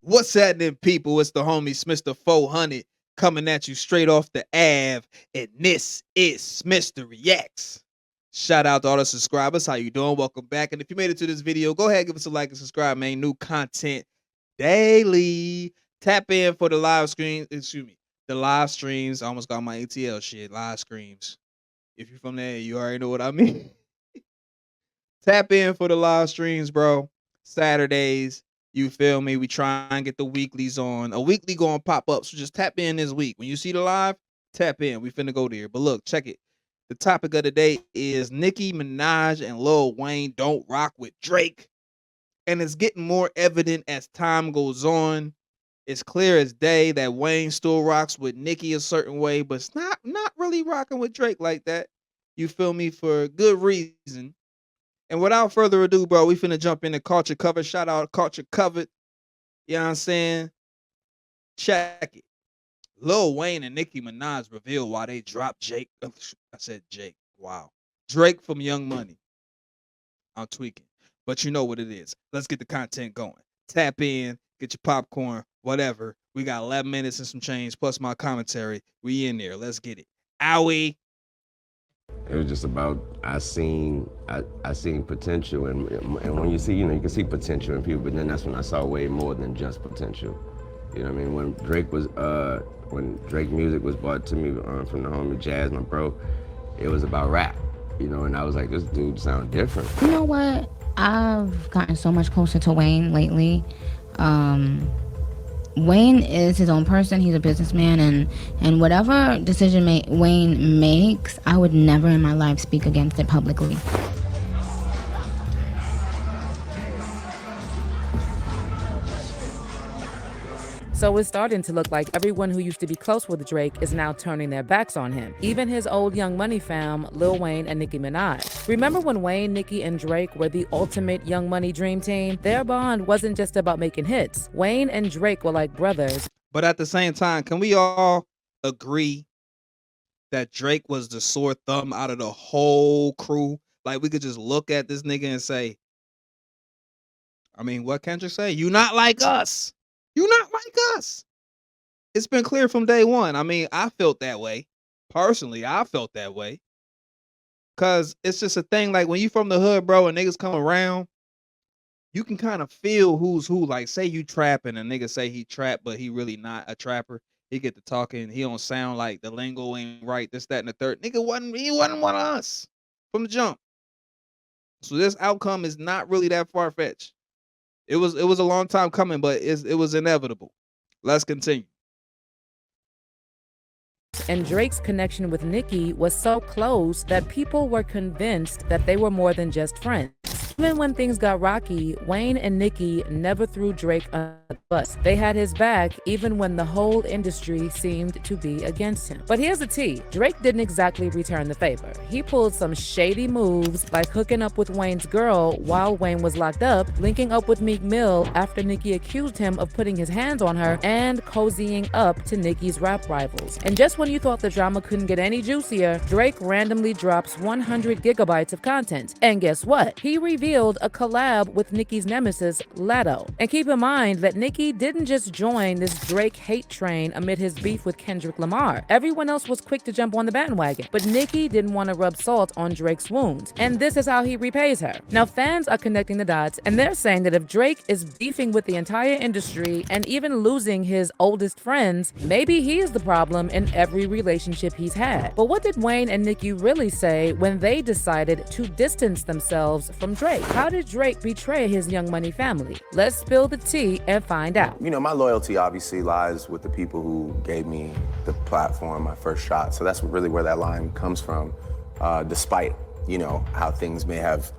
What's happening, people? It's the homie Smitster 400 coming at you straight off the Ave, and this is Smitster Reacts. Shout out to all the subscribers. How you doing? Welcome back. And if you made it to this video, go ahead, give us a like and subscribe, man. New content daily. Tap in for the live stream. The live streams. I almost got my ATL shit. Live streams. If you're from there, you already know what I mean. Tap in for the live streams, bro. Saturdays. You feel me? We try and get the weeklies on. A weekly going to pop up. So just tap in this week. When you see the live, tap in. We finna go there. But look, check it. The topic of the day is Nicki Minaj and Lil Wayne don't rock with Drake. And it's getting more evident as time goes on. It's clear as day that Wayne still rocks with Nicki a certain way, but it's not really rocking with Drake like that. You feel me? For good reason. And without further ado, bro, we finna jump into Culture Covered. Shout out Culture Covered. You know what I'm saying? Check it. Lil Wayne and Nicki Minaj reveal why they dropped Jake. I said Jake. Wow. Drake from Young Money. I'm tweaking. But you know what it is. Let's get the content going. Tap in, get your popcorn, whatever. We got 11 minutes and some change, plus my commentary. We in there. Let's get it. Owie. It was just about I seen potential, and when you see, you can see potential in people, but then that's when I saw way more than just potential. You know what I mean? When Drake music was brought to me from the homie Jazz, my bro, it was about rap, and I was like, this dude sound different. You know what? I've gotten so much closer to Wayne lately. Wayne is his own person. He's a businessman, and whatever decision Wayne makes, I would never in my life speak against it publicly. So it's starting to look like everyone who used to be close with Drake is now turning their backs on him. Even his old Young Money fam, Lil Wayne and Nicki Minaj. Remember when Wayne, Nicki, and Drake were the ultimate Young Money dream team? Their bond wasn't just about making hits. Wayne and Drake were like brothers. But at the same time, can we all agree that Drake was the sore thumb out of the whole crew? Like, we could just look at this nigga and say, I mean, what Kendrick say? You not like us. You not like us. It's been clear from day one. I mean, I felt that way. Personally, I felt that way. Cause it's just a thing, like when you from the hood, bro, and niggas come around, you can kind of feel who's who. Like, say you trapping, and nigga say he trap, but he really not a trapper. He get to talking, he don't sound like the lingo ain't right, this, that, and the third. Nigga he wasn't one of us from the jump. So this outcome is not really that far-fetched. It was a long time coming, but it was inevitable. Let's continue. And Drake's connection with Nicki was so close that people were convinced that they were more than just friends. Even when things got rocky, Wayne and Nicki never threw Drake under the bus. They had his back even when the whole industry seemed to be against him. But here's the tea. Drake didn't exactly return the favor. He pulled some shady moves, like hooking up with Wayne's girl while Wayne was locked up, linking up with Meek Mill after Nicki accused him of putting his hands on her, and cozying up to Nicki's rap rivals. And just when you thought the drama couldn't get any juicier, Drake randomly drops 100 gigabytes of content. And guess what? He revealed a collab with Nicki's nemesis, Latto. And keep in mind that Nicki didn't just join this Drake hate train amid his beef with Kendrick Lamar. Everyone else was quick to jump on the bandwagon, but Nicki didn't want to rub salt on Drake's wounds. And this is how he repays her. Now fans are connecting the dots, and they're saying that if Drake is beefing with the entire industry and even losing his oldest friends, maybe he is the problem in every relationship he's had. But what did Wayne and Nicki really say when they decided to distance themselves from Drake? How did Drake betray his Young Money family? Let's spill the tea and find out. My loyalty obviously lies with the people who gave me the platform, my first shot. So that's really where that line comes from, despite, how things may have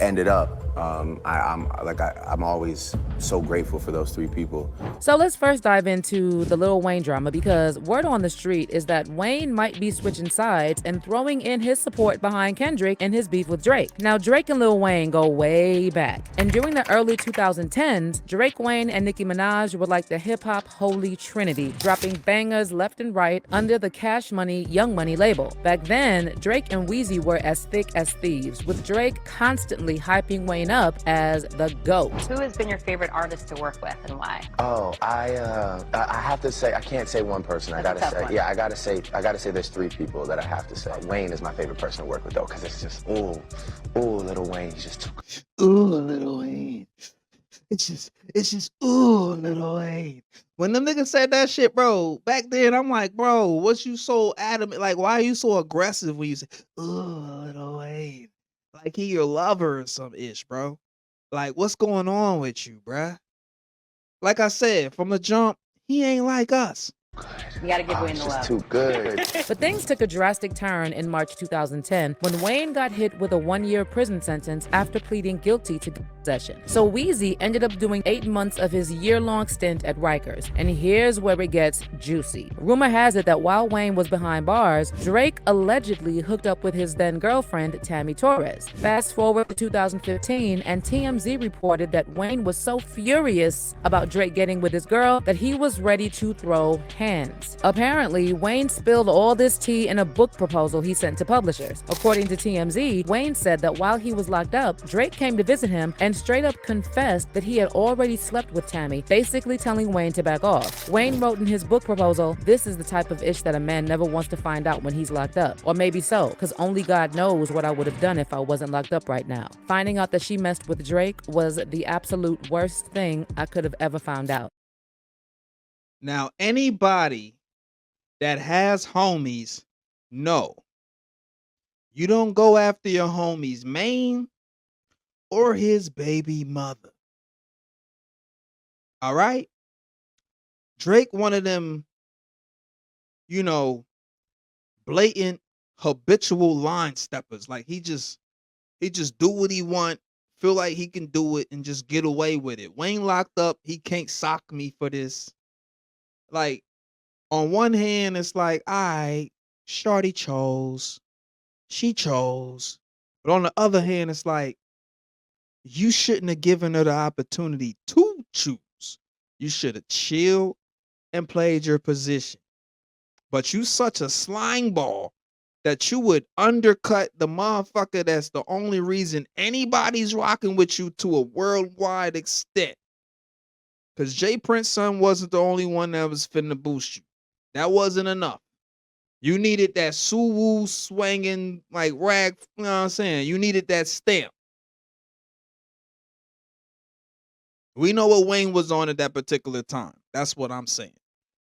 ended up. I'm always so grateful for those three people. So let's first dive into the Lil Wayne drama, because word on the street is that Wayne might be switching sides and throwing in his support behind Kendrick in his beef with Drake. Now, Drake and Lil Wayne go way back, and during the early 2010s, Drake, Wayne, and Nicki Minaj were like the hip-hop holy trinity, dropping bangers left and right under the Cash Money, Young Money label. Back then, Drake and Weezy were as thick as thieves, with Drake constantly hyping Wayne Wayne up as the GOAT. Who has been your favorite artist to work with and why? Oh, I have to say, I can't say one person. I That's a gotta tough say, one. yeah, I gotta say there's 3 people that I have to say. Wayne is my favorite person to work with though, because it's just, ooh, Lil Wayne, he's just too good. Ooh, Lil Wayne. It's just, ooh, Lil Wayne. When them niggas said that shit, bro, back then, I'm like, bro, what you so adamant? Like, why are you so aggressive when you say, ooh, Lil Wayne? Like he your lover or some ish, bro. Like, what's going on with you, bruh? Like I said, from the jump, he ain't like us. You gotta give Wayne It's the just love. too good. But things took a drastic turn in March 2010 when Wayne got hit with a 1-year prison sentence after pleading guilty to possession. So Weezy ended up doing 8 months of his year-long stint at Rikers. And here's where it gets juicy. Rumor has it that while Wayne was behind bars, Drake allegedly hooked up with his then-girlfriend, Tammy Torres. Fast forward to 2015, and TMZ reported that Wayne was so furious about Drake getting with his girl that he was ready to throw hands. Apparently, Wayne spilled all this tea in a book proposal he sent to publishers. According to TMZ, Wayne said that while he was locked up, Drake came to visit him and straight up confessed that he had already slept with Tammy, basically telling Wayne to back off. Wayne wrote in his book proposal, "This is the type of ish that a man never wants to find out when he's locked up. Or maybe so, because only God knows what I would have done if I wasn't locked up right now. Finding out that she messed with Drake was the absolute worst thing I could have ever found out." Now, anybody that has homies know you don't go after your homie's main or his baby mother. All right? Drake, one of them, blatant, habitual line steppers. Like he just do what he want, feel like he can do it and just get away with it. Wayne locked up, he can't sock me for this. Like, on one hand, it's like, all right, shorty chose. She chose. But on the other hand, it's like, you shouldn't have given her the opportunity to choose. You should have chilled and played your position. But you such a slime ball that you would undercut the motherfucker that's the only reason anybody's rocking with you to a worldwide extent. Because Jay Prince's son wasn't the only one that was finna boost you. That wasn't enough. You needed that Suwoo swinging like rag, you know what I'm saying? You needed that stamp. We know what Wayne was on at that particular time. That's what I'm saying.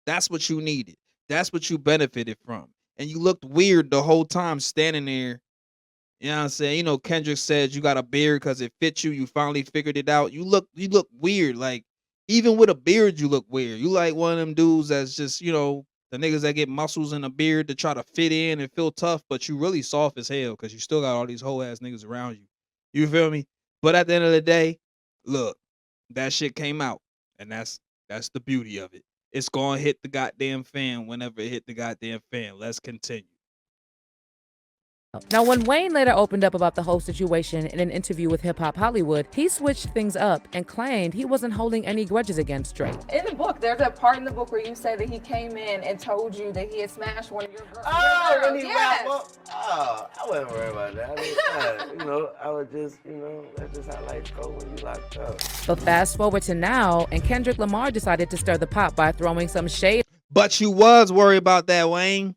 That's what you needed. That's what you benefited from. And you looked weird the whole time standing there. You know what I'm saying? Kendrick said you got a beard because it fit you. You finally figured it out. You look weird. Like, even with a beard, you look weird. You like one of them dudes that's just, the niggas that get muscles in a beard to try to fit in and feel tough, but you really soft as hell because you still got all these whole ass niggas around you. You feel me? But at the end of the day, look, that shit came out, and that's the beauty of it. It's gonna hit the goddamn fan whenever it hit the goddamn fan. Let's continue. Now, when Wayne later opened up about the whole situation in an interview with Hip Hop Hollywood, he switched things up and claimed he wasn't holding any grudges against Drake. In the book, there's a part in the book where you say that he came in and told you that he had smashed one of your girls. Oh, when he Yes. wrapped up? Oh, I wasn't worried about that. I was just, that's just how life goes when you locked up. But fast forward to now, and Kendrick Lamar decided to stir the pot by throwing some shade. But you was worried about that, Wayne.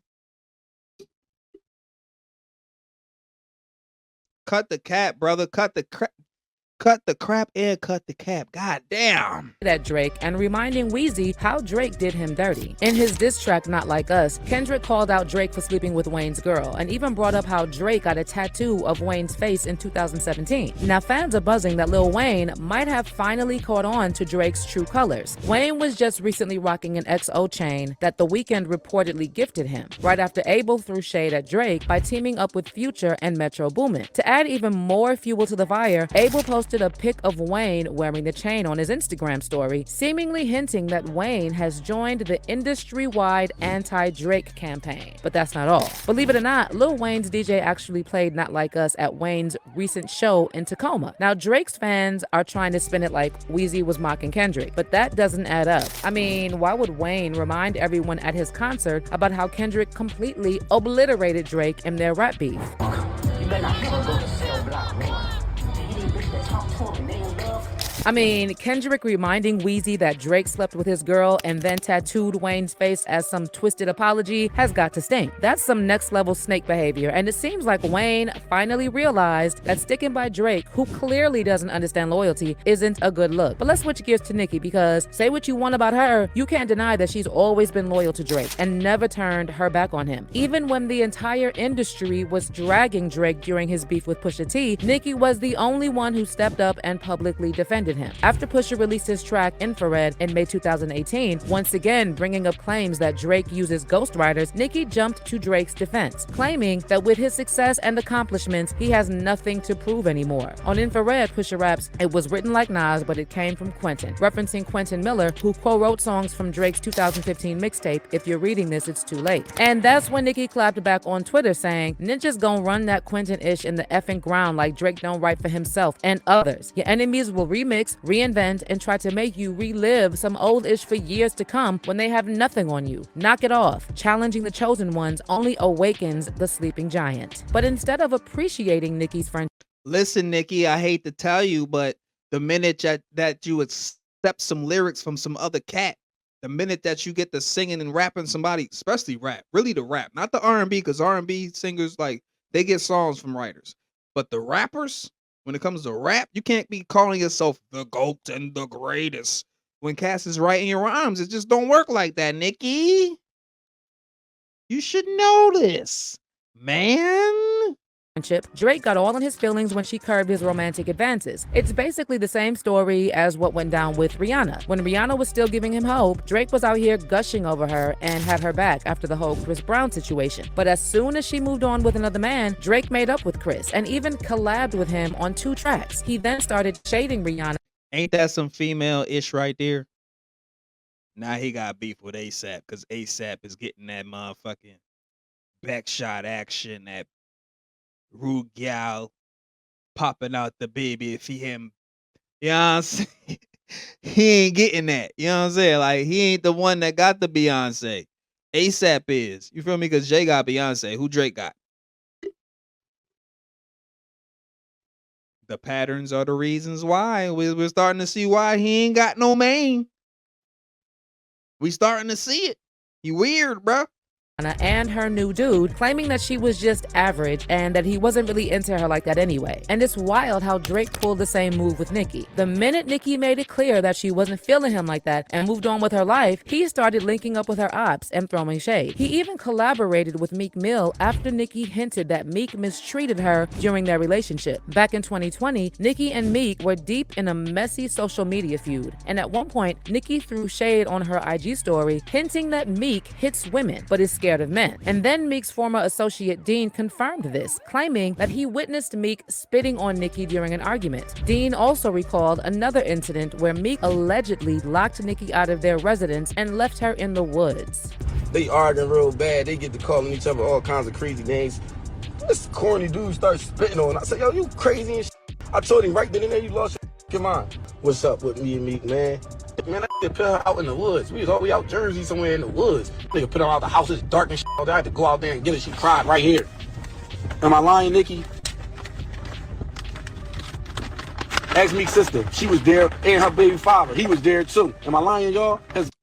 Cut the cap, brother. Cut the crap and cut the cap. God damn. At Drake and reminding Weezy how Drake did him dirty. In his diss track, Not Like Us, Kendrick called out Drake for sleeping with Wayne's girl and even brought up how Drake got a tattoo of Wayne's face in 2017. Now fans are buzzing that Lil Wayne might have finally caught on to Drake's true colors. Wayne was just recently rocking an XO chain that The Weeknd reportedly gifted him, right after Abel threw shade at Drake by teaming up with Future and Metro Boomin. To add even more fuel to the fire, Abel posted a pic of Wayne wearing the chain on his Instagram story, seemingly hinting that Wayne has joined the industry-wide anti-Drake campaign. But that's not all. Believe it or not, Lil Wayne's DJ actually played Not Like Us at Wayne's recent show in Tacoma. Now, Drake's fans are trying to spin it like Weezy was mocking Kendrick, but that doesn't add up. I mean, why would Wayne remind everyone at his concert about how Kendrick completely obliterated Drake in their rap beef? You better not go to cell block, man. These bitches that talk to I mean, Kendrick reminding Weezy that Drake slept with his girl and then tattooed Wayne's face as some twisted apology has got to stink. That's some next level snake behavior, and it seems like Wayne finally realized that sticking by Drake, who clearly doesn't understand loyalty, isn't a good look. But let's switch gears to Nicki, because say what you want about her, you can't deny that she's always been loyal to Drake and never turned her back on him. Even when the entire industry was dragging Drake during his beef with Pusha T, Nicki was the only one who stepped up and publicly defended him. After Pusha released his track Infrared in May 2018, once again bringing up claims that Drake uses ghostwriters, Nicki jumped to Drake's defense, claiming that with his success and accomplishments, he has nothing to prove anymore. On Infrared, Pusha raps, "It was written like Nas, but it came from Quentin," referencing Quentin Miller, who co-wrote songs from Drake's 2015 mixtape, If You're Reading This, It's Too Late. And that's when Nicki clapped back on Twitter saying, "Ninja's gon' run that Quentin-ish in the effing ground like Drake don't write for himself and others. Your enemies will remix, reinvent, and try to make you relive some old-ish for years to come when they have nothing on you. Knock it off. Challenging the chosen ones only awakens the sleeping giant." But instead of appreciating Nicki's friendship, Listen, Nicki, I hate to tell you, but the minute that you accept some lyrics from some other cat, the minute that you get to singing and rapping somebody, especially rap, really the rap, not the R&B, because R&B singers, like, they get songs from writers. But the rappers, when it comes to rap, you can't be calling yourself the GOAT and the greatest when Cass is writing your rhymes. It just don't work like that, Nicki. You should know this, man. Drake got all in his feelings when she curbed his romantic advances. It's basically the same story as what went down with Rihanna. When Rihanna was still giving him hope, Drake was out here gushing over her and had her back after the whole Chris Brown situation. But as soon as she moved on with another man, Drake made up with Chris and even collabed with him on 2 tracks. He then started shading Rihanna. Ain't that some female-ish right there? Now he got beef with ASAP because ASAP is getting that motherfucking backshot action, that rude gal popping out the baby if he him. You know what I'm saying? He ain't getting that. You know what I'm saying? Like, he ain't the one that got the Beyonce. ASAP is. You feel me? Because Jay got Beyonce. Who Drake got? The patterns are the reasons why. We're starting to see why he ain't got no main. We starting to see it. You weird, bro. And her new dude, claiming that she was just average and that he wasn't really into her like that anyway. And it's wild how Drake pulled the same move with Nicki. The minute Nicki made it clear that she wasn't feeling him like that and moved on with her life, he started linking up with her ops and throwing shade. He even collaborated with Meek Mill after Nicki hinted that Meek mistreated her during their relationship. Back in 2020, Nicki and Meek were deep in a messy social media feud. And at one point, Nicki threw shade on her IG story, hinting that Meek hits women, but is scared of men. And then Meek's former associate Dean confirmed this, claiming that he witnessed Meek spitting on Nicki during an argument. Dean also recalled another incident where Meek allegedly locked Nicki out of their residence and left her in the woods. They arguing real bad. They get to calling each other all kinds of crazy names. This corny dude starts spitting on. I said, "Yo, you crazy and shit." I told him right then and there, "You lost your mind." What's up with me and Meek, man? Man, that nigga put her out in the woods. We was all the way out Jersey somewhere in the woods. Nigga put her out the house. It's dark and shit. I had to go out there and get her. She cried right here. Am I lying, Nicki? Ask Meek's sister. She was there, and her baby father. He was there too. Am I lying, y'all?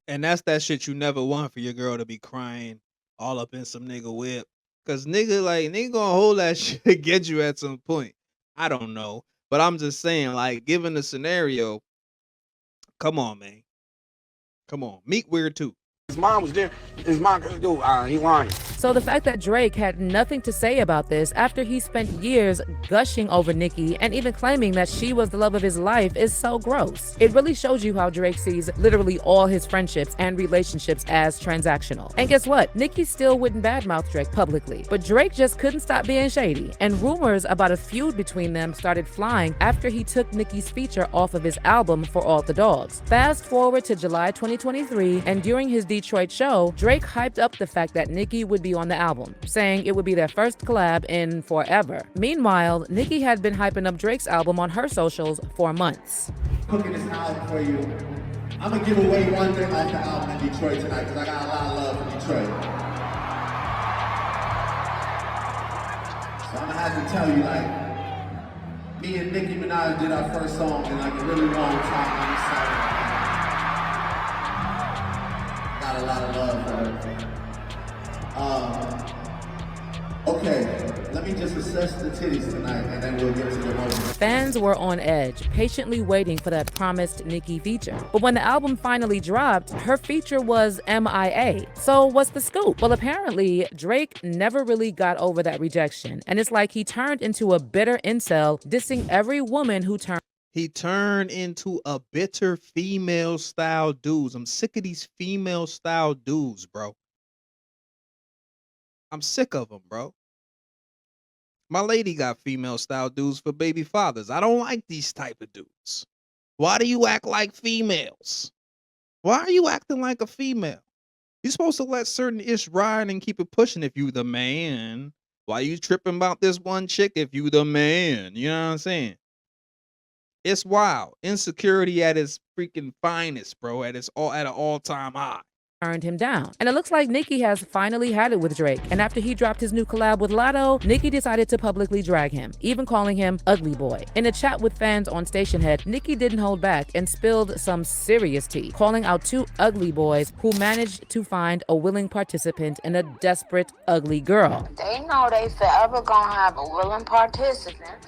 And that's that shit you never want for your girl to be crying all up in some nigga whip. Cause nigga gonna hold that shit against you at some point. I don't know. But I'm just saying, like, given the scenario, come on, man. Come on. Meek weird too. His mom was there. His mom, dude, he lying. So the fact that Drake had nothing to say about this after he spent years gushing over Nicki and even claiming that she was the love of his life is so gross. It really shows you how Drake sees literally all his friendships and relationships as transactional. And guess what? Nicki still wouldn't badmouth Drake publicly, but Drake just couldn't stop being shady. And rumors about a feud between them started flying after he took Nicki's feature off of his album For All the Dogs. Fast forward to July 2023, and during his Detroit show, Drake hyped up the fact that Nicki would be on the album, saying it would be their first collab in forever. Meanwhile, Nicki had been hyping up Drake's album on her socials for months. Cooking this album for you. I'm gonna give away one thing off the album in Detroit tonight because I got a lot of love for Detroit. So I'm gonna have to tell you, like, Me and Nicki Minaj did our first song in like a really long time. I'm excited. Got a lot of love for her. Okay, let me just assess the titties tonight and then we'll get to the moment. Fans were on edge, patiently waiting for that promised Nicki feature. But when the album finally dropped, her feature was MIA. So what's the scoop? Well, apparently, Drake never really got over that rejection. And it's like he turned into a bitter incel, dissing every woman who turned. He turned into a bitter female style dudes. I'm sick of these female style dudes, bro. I'm sick of them, bro. My lady got female style dudes for baby fathers. I don't like these type of dudes. Why do you act like females? Why are you acting like a female? You're supposed to let certain ish ride and keep it pushing if you the man. Why you tripping about this one chick if you the man? You know what I'm saying? It's wild. Insecurity at its freaking finest, bro. At an all-time high. Turned him down. And it looks like Nicki has finally had it with Drake. And after he dropped his new collab with Latto, Nicki decided to publicly drag him, even calling him Ugly Boy. In a chat with fans on Stationhead, Nicki didn't hold back and spilled some serious tea, calling out two ugly boys who managed to find a willing participant in a desperate, ugly girl. They know they forever gonna have a willing participant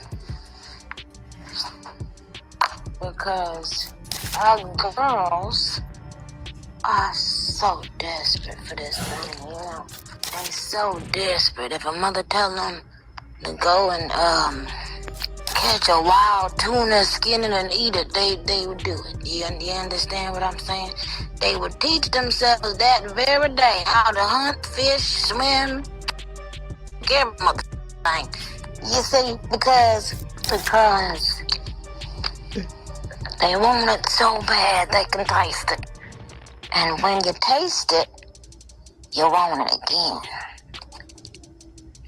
because our girls are so desperate for this thing, you know. They so desperate. If a mother tell them to go and catch a wild tuna, skin it and eat it, they would do it. You understand what I'm saying? They would teach themselves that very day how to hunt, fish, swim, get them a thing. You see, because they want it so bad they can taste it. And when you taste it, you want it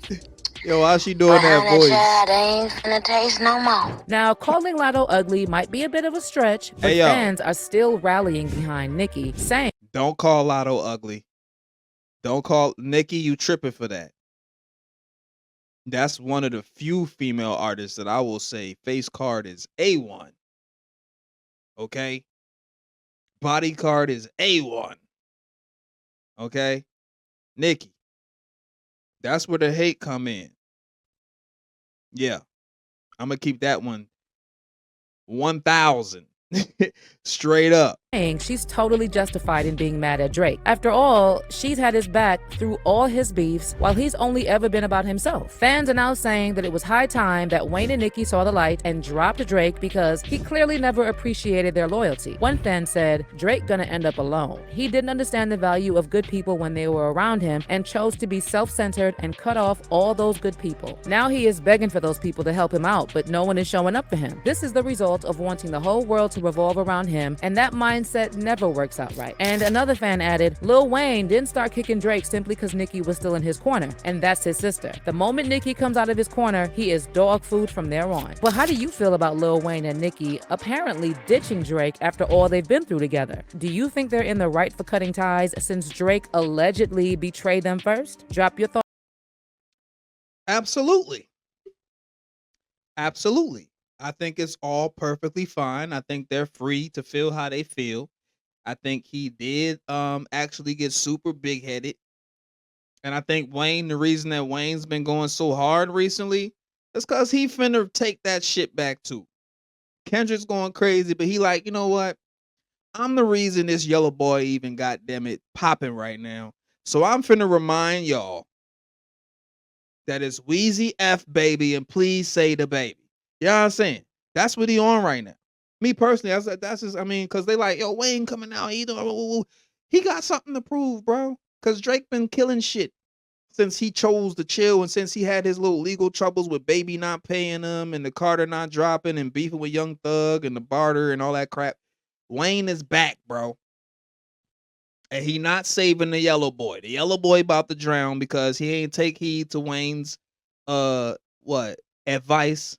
again. Yo, how's she doing that voice? Child ain't finna taste no more. Now, calling Latto ugly might be a bit of a stretch, but fans are still rallying behind Nicki, saying, "Don't call Latto ugly. Don't call Nicki. You tripping for that." That's one of the few female artists that I will say face card is A1. Okay? Body card is A1. Okay? Nicki. That's where the hate come in. Yeah. I'm going to keep that one 1,000. Straight up. She's totally justified in being mad at Drake. After all, she's had his back through all his beefs while he's only ever been about himself. Fans are now saying that it was high time that Wayne and Nicki saw the light and dropped Drake because he clearly never appreciated their loyalty. One fan said, Drake gonna end up alone. He didn't understand the value of good people when they were around him and chose to be self-centered and cut off all those good people. Now he is begging for those people to help him out, but no one is showing up for him. This is the result of wanting the whole world to revolve around him, and that mindset never works out right. And another fan added, Lil Wayne didn't start kicking Drake simply because Nicki was still in his corner, and that's his sister. The moment Nicki comes out of his corner, he is dog food from there on. But how do you feel about Lil Wayne and Nicki apparently ditching Drake after all they've been through together? Do you think they're in the right for cutting ties since Drake allegedly betrayed them first? Drop your thoughts. Absolutely. Absolutely. I think it's all perfectly fine. I think they're free to feel how they feel. I think he did actually get super big headed. And I think Wayne, the reason that Wayne's been going so hard recently is because he finna take that shit back too. Kendrick's going crazy, but he like, you know what? I'm the reason this yellow boy even goddamn it popping right now. So I'm finna remind y'all that it's Wheezy F baby and please say the baby. You know what I'm saying? That's what he on right now. Me personally, that's just, I mean, because they like, yo, Wayne coming out. He got something to prove, bro. Because Drake been killing shit since he chose to chill and since he had his little legal troubles with Baby not paying him and the Carter not dropping and beefing with Young Thug and the barter and all that crap. Wayne is back, bro. And he not saving the yellow boy. The yellow boy about to drown because he ain't take heed to Wayne's advice,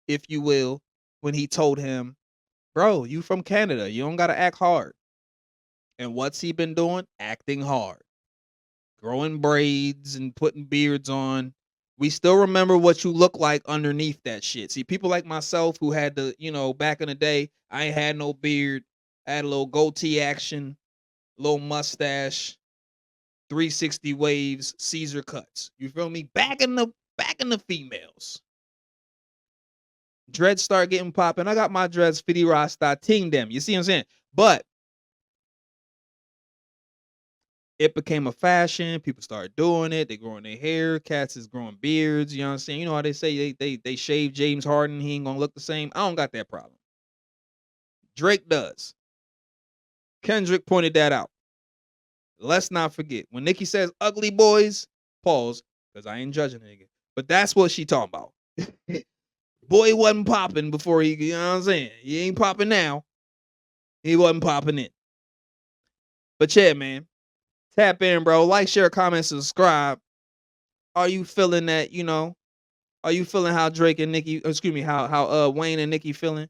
if you will, when he told him, bro, you from Canada. You don't got to act hard. And what's he been doing? Acting hard. Growing braids and putting beards on We still remember what you look like underneath that shit. See, people like myself who had the, you know, back in the day, I ain't had no beard. I had a little goatee action, little mustache, 360 waves, Caesar cuts. You feel me? Back in the females. Dreads start getting popping. I got my dreads 50 Rasta ting them. You see what I'm saying? But it became a fashion. People started doing it. They growing their hair. Cats is growing beards. You know what I'm saying? You know how they say they shave James Harden. He ain't gonna look the same. I don't got that problem. Drake does. Kendrick pointed that out. Let's not forget when Nicki says ugly boys. Pause, because I ain't judging a nigga. But that's what she talking about. Boy wasn't popping before he. You know what I'm saying? He ain't popping now. He wasn't popping in. But yeah, man. Tap in, bro. Like, share, comment, subscribe. Are you feeling that, you know? Are you feeling how Drake and Nicki, excuse me, how Wayne and Nicki feeling?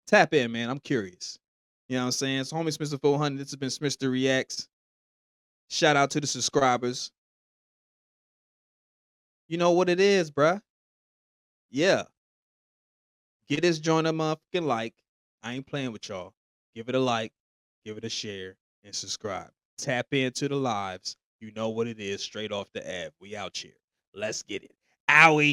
Tap in, man. I'm curious. You know what I'm saying? It's homie Smitster 400. This has been Smitster Reacts. Shout out to the subscribers. You know what it is, bruh. Yeah. Get this joint a motherfucking like. I ain't playing with y'all. Give it a like, give it a share, and subscribe. Tap into the lives. You know what it is straight off the app. We out here. Let's get it. Owie.